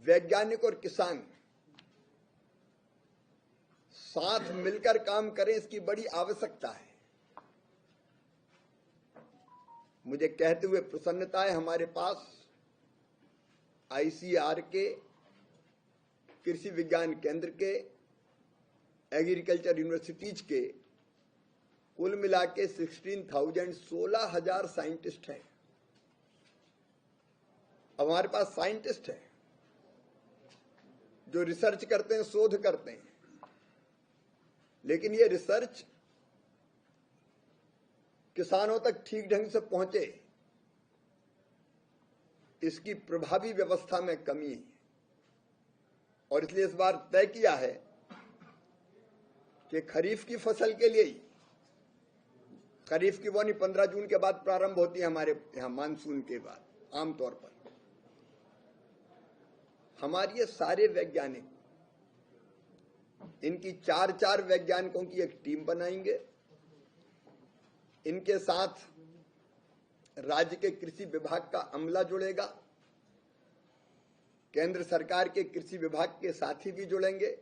वैज्ञानिक और किसान साथ मिलकर काम करें, इसकी बड़ी आवश्यकता है। मुझे कहते हुए प्रसन्नता है, हमारे पास आईसीआर के, कृषि विज्ञान केंद्र के, एग्रीकल्चर यूनिवर्सिटीज के कुल मिला के 16,000 साइंटिस्ट हैं। अब हमारे पास साइंटिस्ट हैं जो रिसर्च करते हैं, शोध करते हैं, लेकिन ये रिसर्च किसानों तक ठीक ढंग से पहुंचे, इसकी प्रभावी व्यवस्था में कमी है। और इसलिए इस बार तय किया है कि खरीफ की फसल के लिए ही, खरीफ की बोनी 15 जून के बाद प्रारंभ होती है हमारे यहां, मानसून के बाद आमतौर पर। हमारे ये सारे वैज्ञानिक, इनकी 4 वैज्ञानिकों की एक टीम बनाएंगे। इनके साथ राज्य के कृषि विभाग का अमला जुड़ेगा, केंद्र सरकार के कृषि विभाग के साथी भी जुड़ेंगे,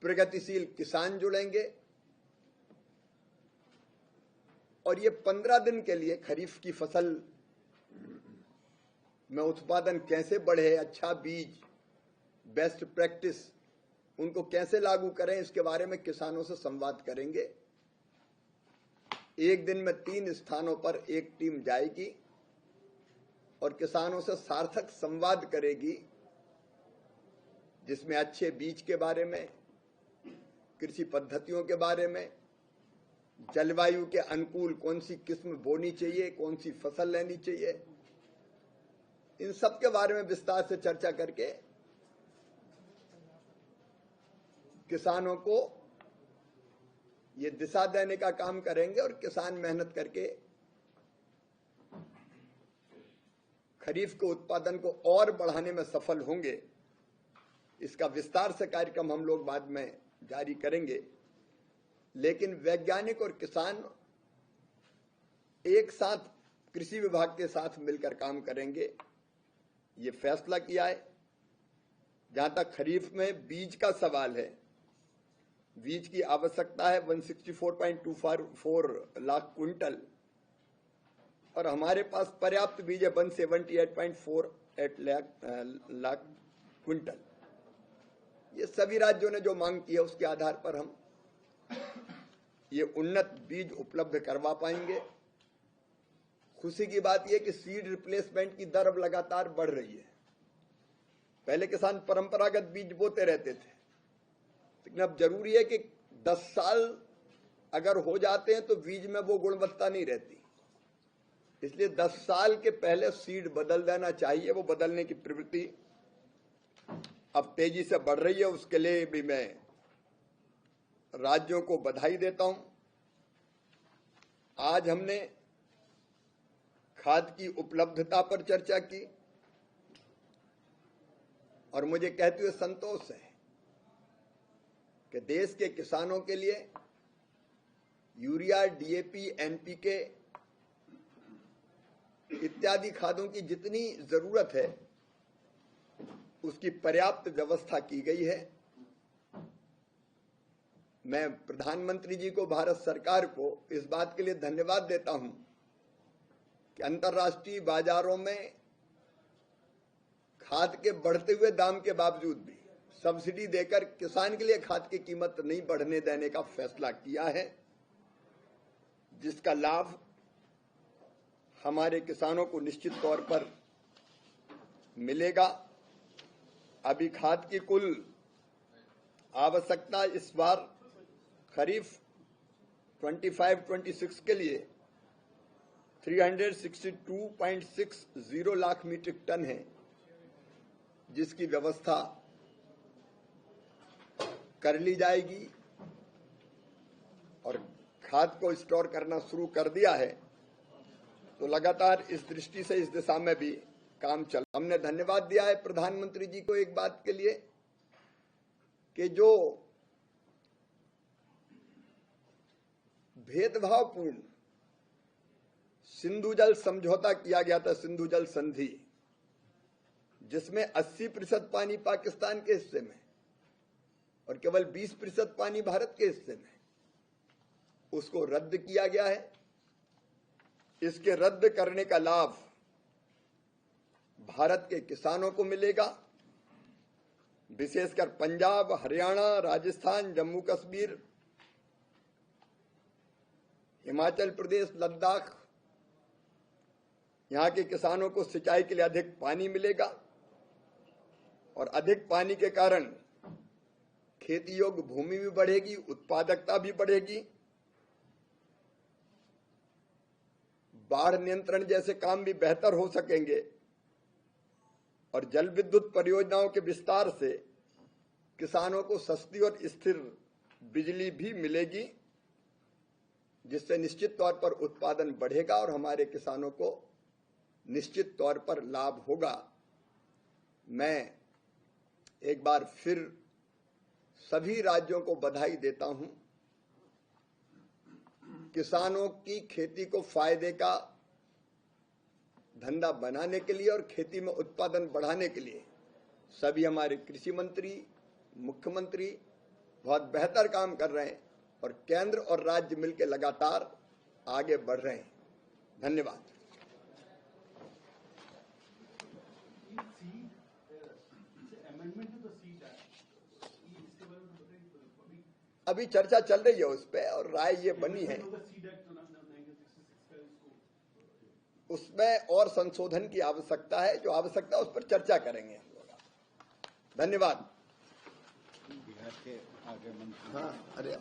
प्रगतिशील किसान जुड़ेंगे, और ये 15 दिन के लिए खरीफ की फसल में उत्पादन कैसे बढ़े, अच्छा बीज, बेस्ट प्रैक्टिस, उनको कैसे लागू करें, इसके बारे में किसानों से संवाद करेंगे। एक दिन में 3 स्थानों पर एक टीम जाएगी और किसानों से सार्थक संवाद करेगी, जिसमें अच्छे बीज के बारे में, कृषि पद्धतियों के बारे में, जलवायु के अनुकूल कौन सी किस्म बोनी चाहिए, कौन सी फसल लेनी चाहिए, इन सब के बारे में विस्तार से चर्चा करके किसानों को ये दिशा देने का काम करेंगे। और किसान मेहनत करके खरीफ के उत्पादन को और बढ़ाने में सफल होंगे। इसका विस्तार से कार्यक्रम हम लोग बाद में जारी करेंगे, लेकिन वैज्ञानिक और किसान एक साथ कृषि विभाग के साथ मिलकर काम करेंगे, ये फैसला किया है। जहां तक खरीफ में बीज का सवाल है, बीज की आवश्यकता है 164.24 लाख क्विंटल, और हमारे पास पर्याप्त बीज है 178.48 लाख क्विंटल। ये सभी राज्यों ने जो मांग की है उसके आधार पर हम ये उन्नत बीज उपलब्ध करवा पाएंगे। खुशी की बात यह कि सीड रिप्लेसमेंट की दर अब लगातार बढ़ रही है। पहले किसान परंपरागत बीज बोते रहते थे, लेकिन अब जरूरी है कि 10 साल अगर हो जाते हैं तो बीज में वो गुणवत्ता नहीं रहती, इसलिए 10 साल के पहले सीड बदल देना चाहिए। वो बदलने की प्रवृत्ति अब तेजी से बढ़ रही है, उसके लिए भी मैं राज्यों को बधाई देता हूं। आज हमने खाद की उपलब्धता पर चर्चा की और मुझे कहते हुए संतोष है कि देश के किसानों के लिए यूरिया, डीएपी, एनपीके इत्यादि खादों की जितनी जरूरत है उसकी पर्याप्त व्यवस्था की गई है। मैं प्रधानमंत्री जी को, भारत सरकार को इस बात के लिए धन्यवाद देता हूं कि अंतर्राष्ट्रीय बाजारों में खाद के बढ़ते हुए दाम के बावजूद भी सब्सिडी देकर किसान के लिए खाद की कीमत नहीं बढ़ने देने का फैसला किया है, जिसका लाभ हमारे किसानों को निश्चित तौर पर मिलेगा। अभी खाद की कुल आवश्यकता इस बार खरीफ 25-26 के लिए 362.60 लाख मीट्रिक टन है, जिसकी व्यवस्था कर ली जाएगी और खाद को स्टोर करना शुरू कर दिया है। तो लगातार इस दृष्टि से इस दिशा में भी काम चल। हमने धन्यवाद दिया है प्रधानमंत्री जी को एक बात के लिए कि जो भेदभावपूर्ण सिंधु जल समझौता किया गया था, सिंधु जल संधि, जिसमें 80% पानी पाकिस्तान के हिस्से में और केवल 20% पानी भारत के हिस्से में, उसको रद्द किया गया है। इसके रद्द करने का लाभ भारत के किसानों को मिलेगा, विशेषकर पंजाब, हरियाणा, राजस्थान, जम्मू कश्मीर, हिमाचल प्रदेश, लद्दाख, यहां के किसानों को सिंचाई के लिए अधिक पानी मिलेगा और अधिक पानी के कारण खेती योग्य भूमि भी बढ़ेगी, उत्पादकता भी बढ़ेगी, बाढ़ नियंत्रण जैसे काम भी बेहतर हो सकेंगे और जल विद्युत परियोजनाओं के विस्तार से किसानों को सस्ती और स्थिर बिजली भी मिलेगी, जिससे निश्चित तौर पर उत्पादन बढ़ेगा और हमारे किसानों को निश्चित तौर पर लाभ होगा। मैं एक बार फिर सभी राज्यों को बधाई देता हूं। किसानों की खेती को फायदे का धंधा बनाने के लिए और खेती में उत्पादन बढ़ाने के लिए सभी हमारे कृषि मंत्री, मुख्यमंत्री बहुत बेहतर काम कर रहे हैं और केंद्र और राज्य मिलकर लगातार आगे बढ़ रहे हैं। धन्यवाद। अभी चर्चा चल रही है उस पर और राय ये बनी है, उसमें और संशोधन की आवश्यकता है। जो आवश्यकता है उस पर चर्चा करेंगे हम लोग। धन्यवाद। बिहार के आगे मंत्री। हाँ, अरे